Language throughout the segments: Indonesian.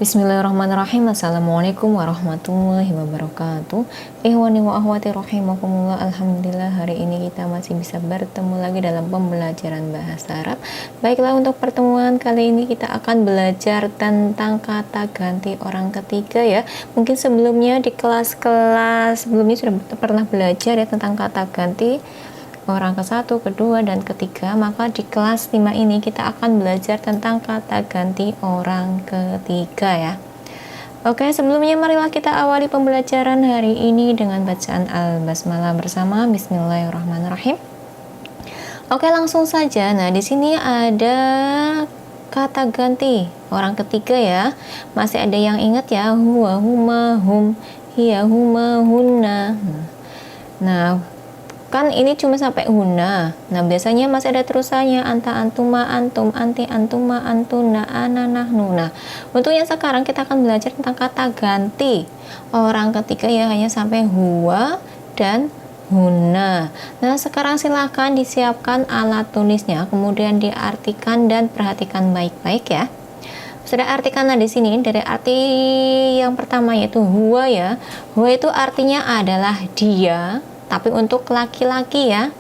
Bismillahirrahmanirrahim. Assalamualaikum warahmatullahi wabarakatuh. Ikhwani wa akhwati rahimakumullah. Alhamdulillah hari ini kita masih bisa bertemu lagi dalam pembelajaran bahasa Arab. Baiklah, untuk pertemuan kali ini kita akan belajar tentang kata ganti orang ketiga ya. Mungkin sebelumnya di kelas-kelas sebelumnya sudah pernah belajar ya tentang kata ganti orang ke-1, kedua, dan ketiga. Maka di kelas 5 ini kita akan belajar tentang kata ganti orang ketiga ya. Oke, sebelumnya marilah kita awali pembelajaran hari ini dengan bacaan Al-Basmalah bersama. Bismillahirrahmanirrahim. Oke, langsung saja. Nah, di sini ada kata ganti orang ketiga ya. Masih ada yang ingat ya? Huwa, huma, hum, hiya, huma, hunna. Nah, kan ini cuma sampai huna. Nah, biasanya masih ada terusannya anta, antuma, antum, anti, antuma, antuna, ana, nahnu. Nah, untuk yang sekarang kita akan belajar tentang kata ganti orang ketiga ya, hanya sampai huwa dan huna. Nah, sekarang silahkan disiapkan alat tulisnya, kemudian diartikan dan perhatikan baik-baik ya. Sudah artikan di sini dari arti yang pertama yaitu huwa ya. Huwa itu artinya adalah dia, tapi untuk laki-laki ya.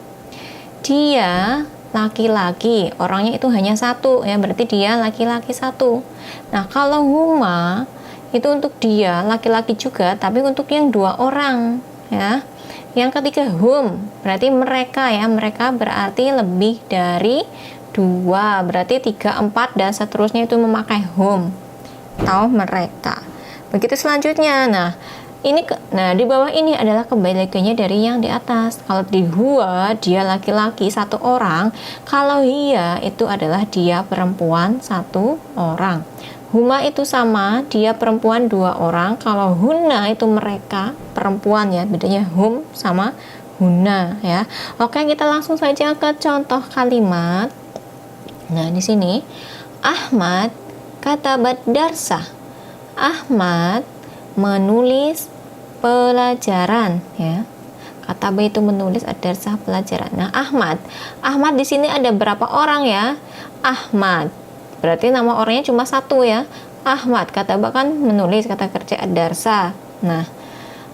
Dia laki-laki, orangnya itu hanya satu ya, berarti dia laki-laki satu. Nah, kalau huma itu untuk dia laki-laki juga, tapi untuk yang dua orang ya. Yang ketiga hum, berarti mereka ya, mereka berarti lebih dari dua, berarti 3, 4 dan seterusnya itu memakai hum atau mereka. Begitu selanjutnya. Nah, di bawah ini adalah kebalikannya dari yang di atas. Kalau di huwa dia laki-laki satu orang, kalau hiya itu adalah dia perempuan satu orang. Huma itu sama, dia perempuan 2 orang. Kalau hunna itu mereka perempuan ya, bedanya hum sama hunna ya. Oke, kita langsung saja ke contoh kalimat. Nah, di sini Ahmad katabat darsa. Ahmad menulis pelajaran ya. Kata B itu menulis, ada sah pelajaran. Nah, Ahmad di sini ada berapa orang ya? Ahmad berarti nama orangnya cuma satu ya. Ahmad, kata B kan menulis, kata kerja ad-darsa. Nah,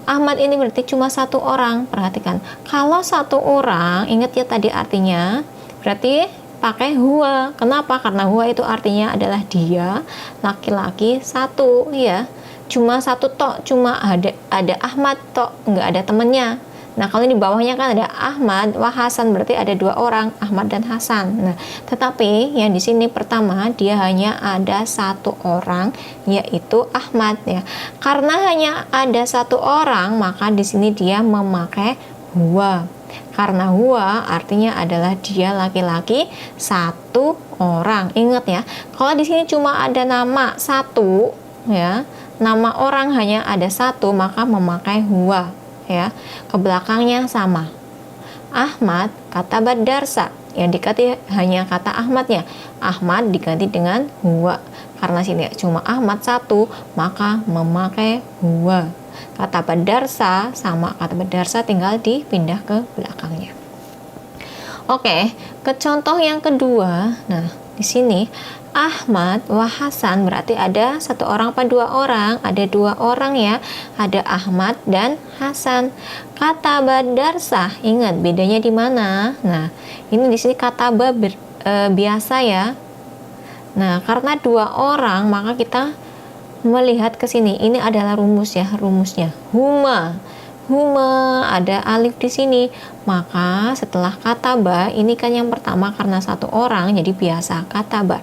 Ahmad ini berarti cuma satu orang. Perhatikan, kalau satu orang, ingat ya tadi artinya, berarti pakai huwa. Kenapa? Karena huwa itu artinya adalah dia laki-laki satu ya. Cuma satu tok, cuma ada Ahmad tok, nggak ada temennya. Nah, kalau di bawahnya kan ada Ahmad wa Hasan, berarti ada 2 orang, Ahmad dan Hasan. Nah, tetapi yang di sini pertama dia hanya ada satu orang, yaitu Ahmad ya. Karena hanya ada satu orang, maka di sini dia memakai huwa. Karena huwa artinya adalah dia laki-laki satu orang. Ingat ya, kalau di sini cuma ada nama satu ya, nama orang hanya ada satu, maka memakai huwa ya. Ke belakangnya sama. Ahmad kata badarsa, yang diganti hanya kata Ahmadnya. Ahmad diganti dengan huwa. Karena sini cuma Ahmad satu, maka memakai huwa. Kata badarsa sama kata badarsa tinggal dipindah ke belakangnya. Oke, ke contoh yang kedua. Nah, di sini Ahmad wa Hasan berarti ada satu orang apa 2 orang? Ada 2 orang ya. Ada Ahmad dan Hasan. Kata badarsa, ingat bedanya di mana? Nah, ini di sini kata biasa ya. Nah, karena 2 orang maka kita melihat ke sini. Ini adalah rumus ya, rumusnya. Huma ada alif di sini, maka setelah kata ba ini kan yang pertama karena satu orang jadi biasa kata ba.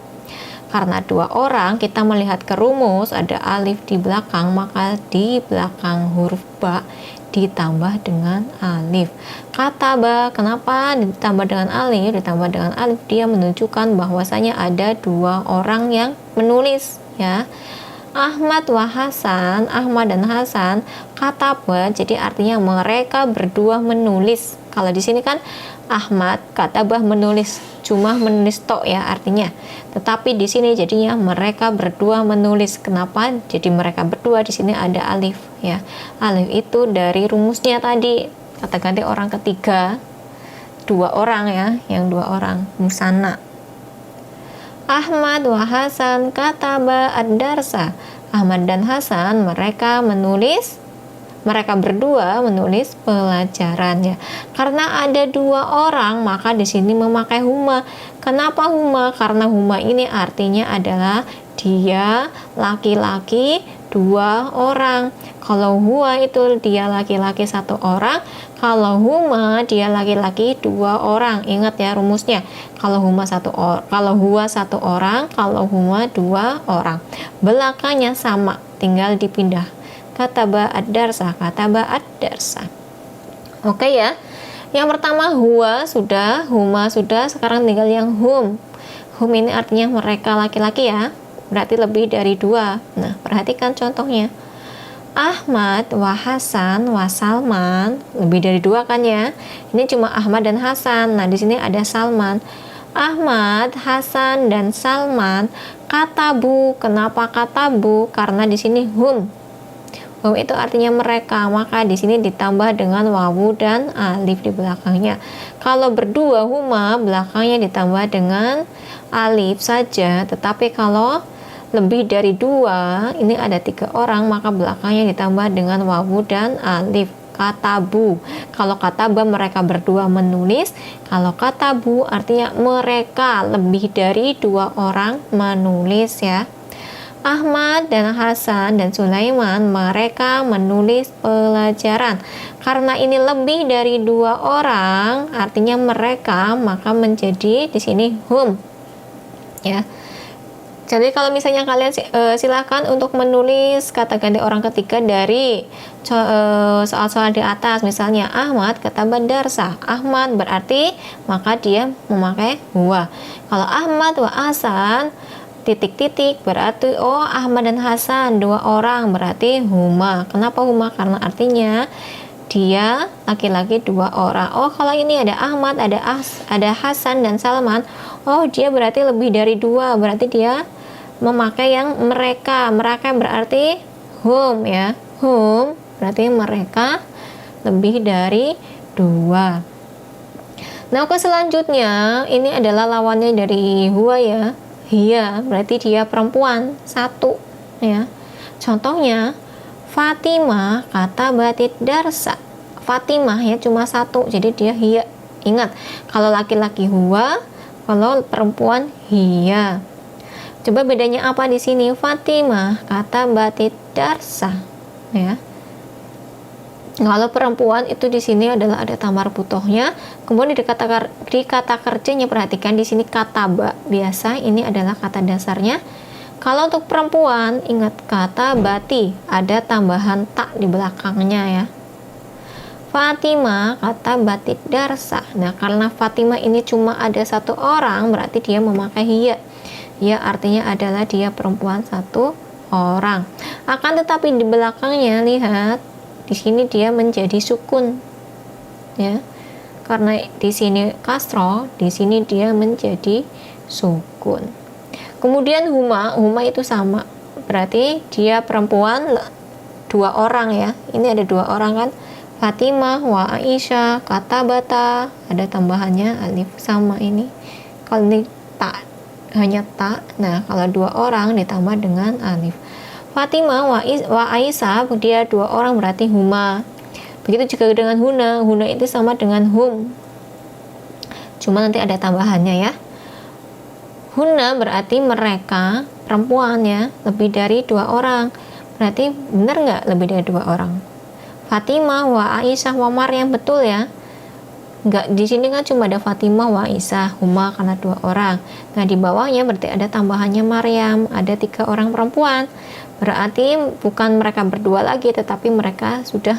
Karena 2 orang kita melihat ke rumus ada alif di belakang, maka di belakang huruf ba ditambah dengan alif. Kata ba kenapa ditambah dengan alif? Ditambah dengan alif dia menunjukkan bahwasanya ada 2 orang yang menulis ya. Ahmad wa Hasan, Ahmad dan Hasan kata ba, jadi artinya mereka berdua menulis. Kalau di sini kan Ahmad kata bah menulis, cuma menulis tok ya artinya. Tetapi di sini jadinya mereka berdua menulis. Kenapa? Jadi mereka berdua, di sini ada alif ya. Alif itu dari rumusnya tadi, kata ganti orang ketiga 2 orang ya, yang 2 orang musanna. Ahmad wa Hasan kataba ad-darsa. Ahmad dan Hasan mereka berdua menulis pelajarannya. Karena ada dua orang, maka di sini memakai huma. Kenapa huma? Karena huma ini artinya adalah dia laki-laki dua orang. Kalau huwa itu dia laki-laki satu orang, kalau huma dia laki-laki dua orang. Ingat ya rumusnya. Kalau huwa satu orang, kalau huma dua orang. Belakangnya sama, tinggal dipindah. Kataba ad-darsa. Oke ya. Yang pertama huwa sudah, huma sudah, sekarang tinggal yang hum. Hum ini artinya mereka laki-laki ya. Berarti lebih dari dua. Nah, perhatikan contohnya. Ahmad wa Hasan wa Salman, lebih dari dua kan ya. Ini cuma Ahmad dan Hasan. Nah, di sini ada Salman. Ahmad, Hasan dan Salman katabu. Kenapa katabu? Karena di sini hum. Hum itu artinya mereka, maka di sini ditambah dengan wawu dan alif di belakangnya. Kalau berdua huma, belakangnya ditambah dengan alif saja. Tetapi kalau lebih dari dua, ini ada tiga orang, maka belakangnya ditambah dengan wawu dan alif. Katabu. Kalau kataba mereka berdua menulis, kalau katabu artinya mereka lebih dari dua orang menulis ya. Ahmad dan Hasan dan Sulaiman mereka menulis pelajaran. Karena ini lebih dari dua orang, artinya mereka, maka menjadi di sini hum. Ya. Jadi kalau misalnya kalian silakan untuk menulis kata ganti orang ketiga dari soal-soal di atas. Misalnya Ahmad kataba darsa. Ahmad berarti maka dia memakai huwa. Kalau Ahmad wa Hasan titik-titik berarti Ahmad dan Hasan dua orang, berarti huma. Kenapa huma? Karena artinya dia laki-laki dua orang. Kalau ini ada Ahmad, ada Hasan dan Salman, dia berarti lebih dari dua, berarti dia memakai yang mereka berarti hum ya. Hum berarti mereka lebih dari dua. Nah, selanjutnya ini adalah lawannya dari huwa ya. Hiya berarti dia perempuan satu ya. Contohnya Fatimah kata batit darsa. Fatimah ya cuma satu, jadi dia hiya. Ingat, kalau laki-laki huwa, kalau perempuan hiya. Coba bedanya apa di sini? Fatimah kata batit darsa ya. Kalau perempuan itu di sini adalah ada tamar butohnya, kemudian di kata kerjanya perhatikan di sini kata ba biasa, ini adalah kata dasarnya. Kalau untuk perempuan ingat kata bati ada tambahan tak di belakangnya ya. Fatimah kata batik darsa. Nah, karena Fatimah ini cuma ada satu orang, berarti dia memakai hiya. Hiya artinya adalah dia perempuan satu orang. Akan tetapi di belakangnya lihat di sini dia menjadi sukun ya, karena di sini kasro, di sini dia menjadi sukun. Kemudian huma itu sama, berarti dia perempuan dua orang ya. Ini ada dua orang kan, Fatimah wa Aisyah kata bata, ada tambahannya alif sama ini. Kalau ini tak, hanya tak. Nah, kalau dua orang ditambah dengan alif. Fatimah wa Aisyah dia dua orang berarti huma. Begitu juga dengan huna itu sama dengan hum, cuma nanti ada tambahannya ya. Huna berarti mereka perempuan ya, lebih dari dua orang, berarti benar nggak lebih dari dua orang? Fatimah wa Aisyah wa Maryam, betul ya. Nggak, di sini kan cuma ada Fatimah wa Aisyah, huma karena dua orang. Nah, di bawahnya berarti ada tambahannya Maryam, ada tiga orang perempuan. Berarti bukan mereka berdua lagi, tetapi mereka sudah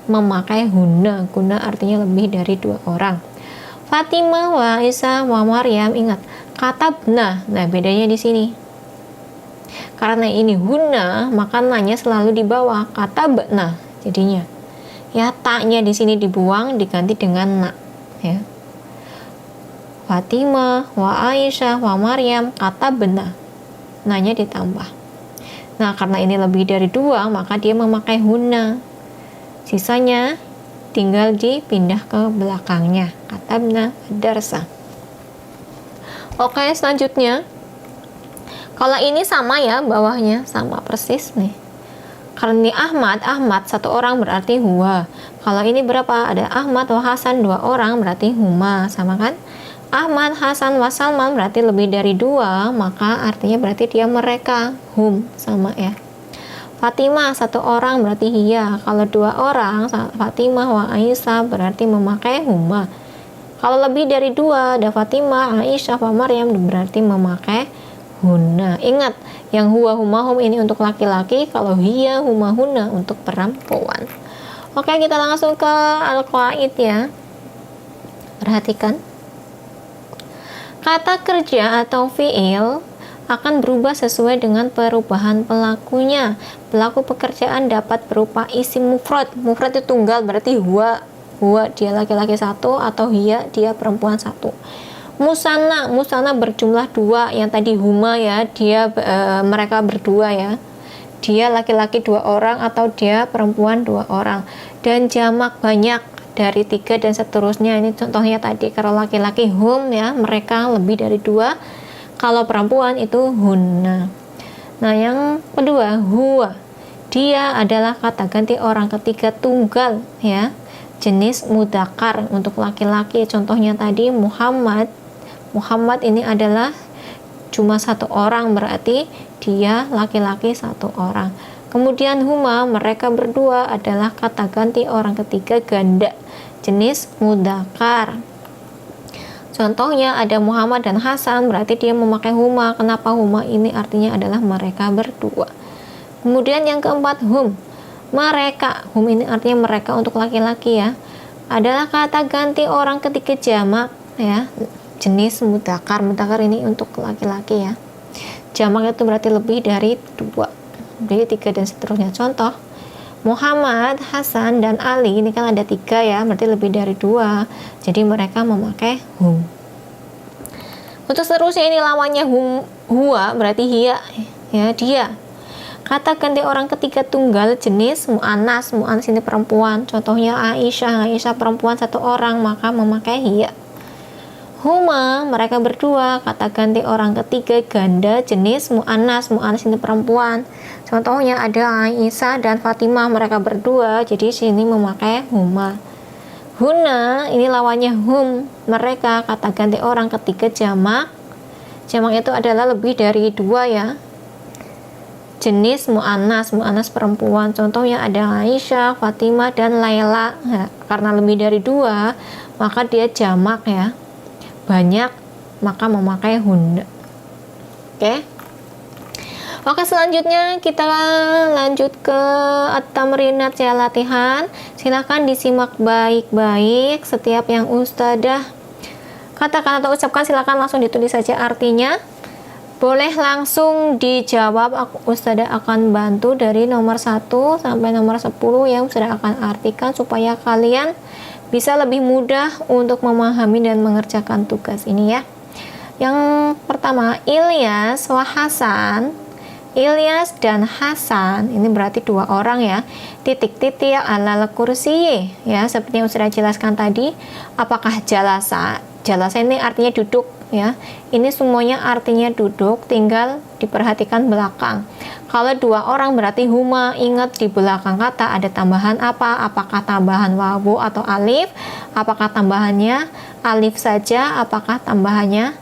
memakai huna. Guna artinya lebih dari dua orang. Fatimah wa Aisyah wa Maryam, ingat kata bna. Nah, bedanya di sini. Karena ini huna, maka nanya selalu di bawah. Kata bna jadinya. Ya, taknya di sini dibuang, diganti dengan na. Ya. Fatimah wa Aisyah wa Maryam kata bna. Nanya ditambah. Nah, karena ini lebih dari dua, maka dia memakai huna. Sisanya tinggal dipindah ke belakangnya. Katabna darsa. Oke, selanjutnya. Kalau ini sama ya, bawahnya sama persis nih. Karena ini Ahmad satu orang berarti huwa. Kalau ini berapa? Ada Ahmad wa Hasan dua orang berarti huma, sama kan? Ahmad, Hasan, wa Salman berarti lebih dari dua, maka artinya berarti dia mereka, hum, sama ya. Fatimah satu orang berarti hiya. Kalau dua orang, Fatimah wa Aisyah berarti memakai huma. Kalau lebih dari dua, ada Fatimah, Aisyah, wa Maryam berarti memakai hunna. Ingat, yang huwa huma hum ini untuk laki-laki, kalau hiya huma hunna untuk perempuan. Oke, kita langsung ke al-qaid ya. Perhatikan. Kata kerja atau fiil akan berubah sesuai dengan perubahan pelakunya. Pelaku pekerjaan dapat berupa isim mufrad. Mufrad itu tunggal, berarti huwa dia laki-laki satu, atau hiya dia perempuan satu. Musanna berjumlah dua, yang tadi huma ya, dia mereka berdua ya, dia laki-laki dua orang atau dia perempuan dua orang. Dan jamak banyak dari tiga dan seterusnya. Ini contohnya tadi, kalau laki-laki hum ya, mereka lebih dari dua, kalau perempuan itu hunna. Nah yang kedua, huwa, dia adalah kata ganti orang ketiga tunggal ya, jenis mudzakkar untuk laki-laki. Contohnya tadi Muhammad ini adalah cuma satu orang, berarti dia laki-laki satu orang. Kemudian huma, mereka berdua adalah kata ganti orang ketiga ganda, jenis mudzakkar. Contohnya ada Muhammad dan Hasan, berarti dia memakai huma. Kenapa huma ini artinya adalah mereka berdua. Kemudian yang keempat, hum, mereka. Hum ini artinya mereka untuk laki-laki ya, adalah kata ganti orang ketiga jamak ya, jenis mudzakkar. Mudzakkar ini untuk laki-laki ya. Jamak itu berarti lebih dari dua, jadi tiga dan seterusnya. Contoh, Muhammad, Hasan, dan Ali, ini kan ada tiga ya, berarti lebih dari dua, jadi mereka memakai hum. Untuk seterusnya ini lawannya huwa, berarti hiya ya, dia. Kata ganti orang ketiga tunggal jenis mu'annas ini perempuan. Contohnya Aisyah perempuan satu orang, maka memakai hiya. Huma, mereka berdua, kata ganti orang ketiga ganda jenis mu'annas ini perempuan. Contohnya ada Aisyah dan Fatimah, mereka berdua, jadi sini memakai huma. Huna, ini lawannya hum, mereka, kata ganti orang ketiga jamak. Jamak itu adalah lebih dari dua ya, jenis mu'annas perempuan. Contohnya ada Aisyah, Fatimah, dan Laila. Nah, karena lebih dari dua, maka dia jamak ya, banyak, maka memakai hunna. Oke, selanjutnya kita lanjut ke at-tamrinat ya, latihan. Silahkan disimak baik-baik setiap yang ustadzah katakan atau ucapkan. Silahkan langsung ditulis saja artinya, boleh langsung dijawab. Ustadzah akan bantu dari nomor 1 sampai nomor 10 yang ustadzah akan artikan, supaya kalian bisa lebih mudah untuk memahami dan mengerjakan tugas ini ya. Yang pertama, Ilyas wa Hasan. Ilyas dan Hasan ini berarti dua orang ya. Titik-titik alal kursi ya, seperti yang sudah jelaskan tadi. Apakah jalasa? Jalasa ini artinya duduk ya. Ini semuanya artinya duduk, tinggal diperhatikan belakang. Kalau dua orang berarti huma. Ingat di belakang kata ada tambahan apa? Apakah tambahan wawu atau alif? Apakah tambahannya alif saja? Apakah tambahannya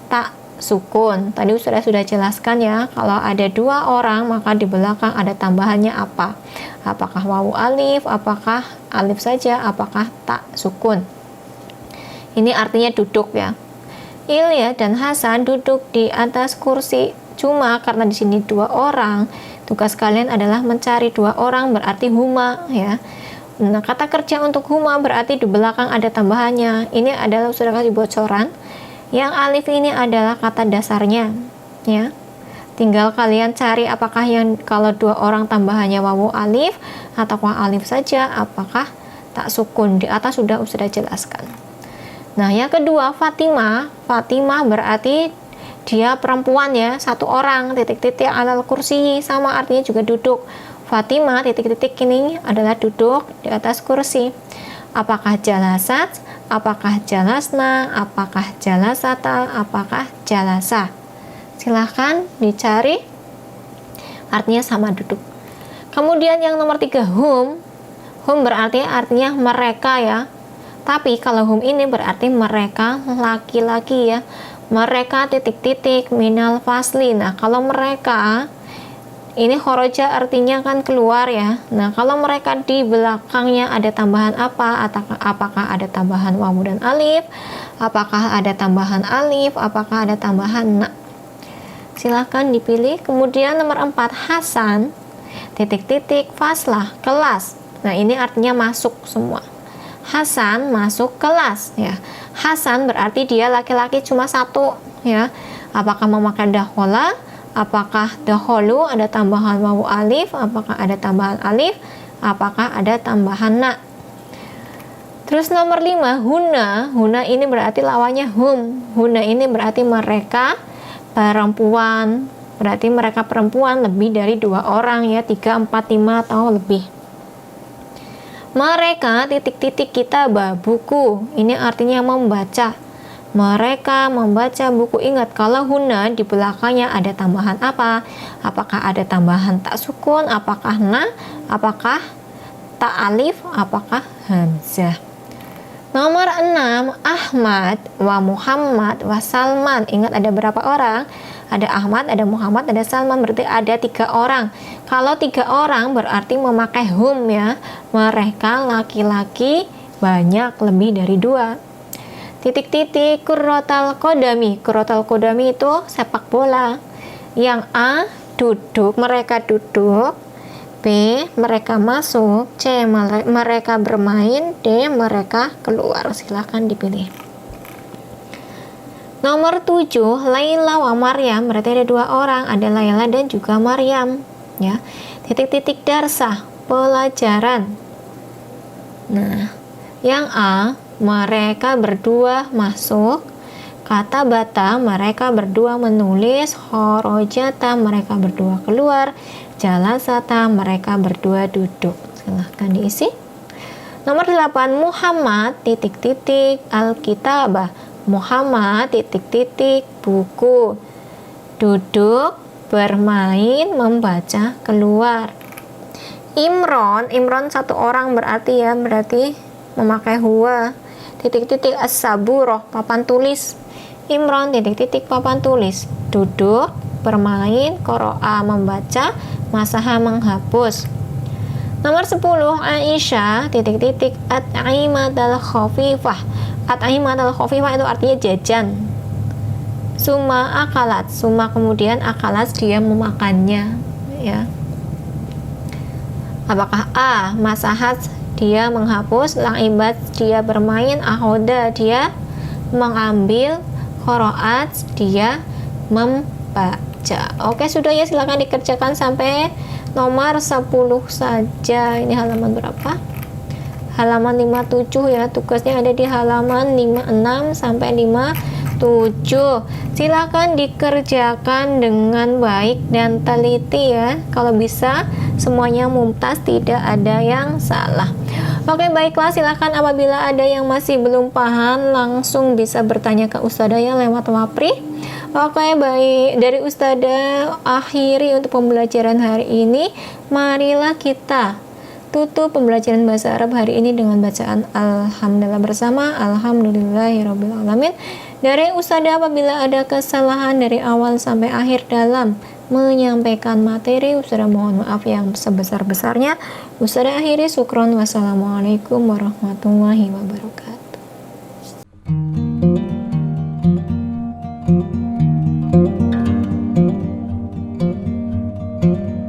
tak sukun? Tadi sudah jelaskan ya, kalau ada dua orang maka di belakang ada tambahannya apa? Apakah wawu alif? Apakah alif saja? Apakah tak sukun? Ini artinya duduk ya. Ilya dan Hasan duduk di atas kursi. Cuma karena di sini dua orang, tugas kalian adalah mencari dua orang, berarti huma ya. Nah, kata kerja untuk huma berarti di belakang ada tambahannya. Ini adalah sudah kasih bocoran. Yang alif ini adalah kata dasarnya ya. Tinggal kalian cari apakah yang kalau dua orang tambahannya wawu alif, ataukah alif saja, apakah tak sukun. Di atas sudah jelaskan. Nah, yang kedua Fatimah. Fatimah berarti dia perempuan ya, satu orang, titik-titik alal kursi, sama artinya juga duduk. Fatimah titik-titik ini adalah duduk di atas kursi. Apakah jalasat? Apakah jalasna? Apakah jalasata? Apakah jalasa? Silahkan dicari, artinya sama duduk. Kemudian yang nomor 3, hum berarti artinya mereka ya. Tapi kalau hum ini berarti mereka laki-laki ya. Mereka titik-titik minal fasli. Nah, kalau mereka ini khoroja artinya kan keluar ya. Nah, kalau mereka di belakangnya ada tambahan apa? Apakah ada tambahan wawu dan alif? Apakah ada tambahan alif? Apakah ada tambahan na? Silahkan dipilih. Kemudian nomor 4, Hasan titik-titik faslah, kelas. Nah, ini artinya masuk semua. Hasan masuk kelas ya. Hasan berarti dia laki-laki cuma satu ya. Apakah memakai dahola? Apakah daholu ada tambahan wawu alif? Apakah ada tambahan alif? Apakah ada tambahan na? Terus nomor 5, huna ini berarti lawannya hum. Huna ini berarti mereka perempuan. Berarti mereka perempuan lebih dari 2 orang ya, 3, 4, 5 atau lebih. Mereka titik-titik kitabah, buku. Ini artinya membaca. Mereka membaca buku. Ingat, kalau huna di belakangnya ada tambahan apa? Apakah ada tambahan tak sukun? Apakah na? Apakah tak alif? Apakah hamzah? Nomor 6, Ahmad wa Muhammad wa Salman. Ingat ada berapa orang? Ada Ahmad, ada Muhammad, ada Salman, berarti ada 3 orang. Kalau 3 orang berarti memakai hum ya. Mereka laki-laki banyak lebih dari 2. Titik-titik kurrotal kodami. Kurrotal kodami itu sepak bola. Yang A, duduk, mereka duduk. B, mereka masuk. C, mereka bermain. D, mereka keluar. Silahkan dipilih. Nomor 7, Laila wa Maryam, berarti ada 2 orang, ada Laila dan juga Maryam ya. Titik-titik darsah, pelajaran. Nah, yang A, mereka berdua masuk. Kata bata, mereka berdua menulis. Khorojata, mereka berdua keluar. Jalasata, mereka berdua duduk. Silahkan diisi. Nomor 8, Muhammad titik-titik Alkitabah. Muhammad titik-titik buku. Duduk, bermain, membaca, keluar. Imron 1 orang berarti ya, berarti memakai huwa. Titik-titik as-saburoh, papan tulis. Imron titik-titik papan tulis. Duduk, bermain, qoro'a membaca, masaha menghapus. Nomor 10, Aisyah titik-titik at'imatal khafifah. At'imatal khafifah itu artinya jajan. Suma akalat, suma kemudian akalat dia memakannya ya. Apakah A, masahat dia menghapus, la'ibat dia bermain, ahoda dia mengambil, qoro'at dia membaca. Oke, sudah ya, silakan dikerjakan sampai nomor 10 saja. Ini halaman berapa? Halaman 57 ya, tugasnya ada di halaman 56 sampai 57. Silakan dikerjakan dengan baik dan teliti ya. Kalau bisa semuanya mumtaz, tidak ada yang salah. Oke, baiklah, silakan apabila ada yang masih belum paham langsung bisa bertanya ke Ustadzah ya lewat Wapri. Oke, baik, dari Ustadzah akhiri untuk pembelajaran hari ini. Marilah kita tutup pembelajaran bahasa Arab hari ini dengan bacaan Alhamdulillah bersama. Alhamdulillahirrabbilalamin. Dari Ustadzah apabila ada kesalahan dari awal sampai akhir dalam menyampaikan materi, Ustadzah mohon maaf yang sebesar-besarnya. Ustadzah akhiri, syukron. Wassalamualaikum warahmatullahi wabarakatuh.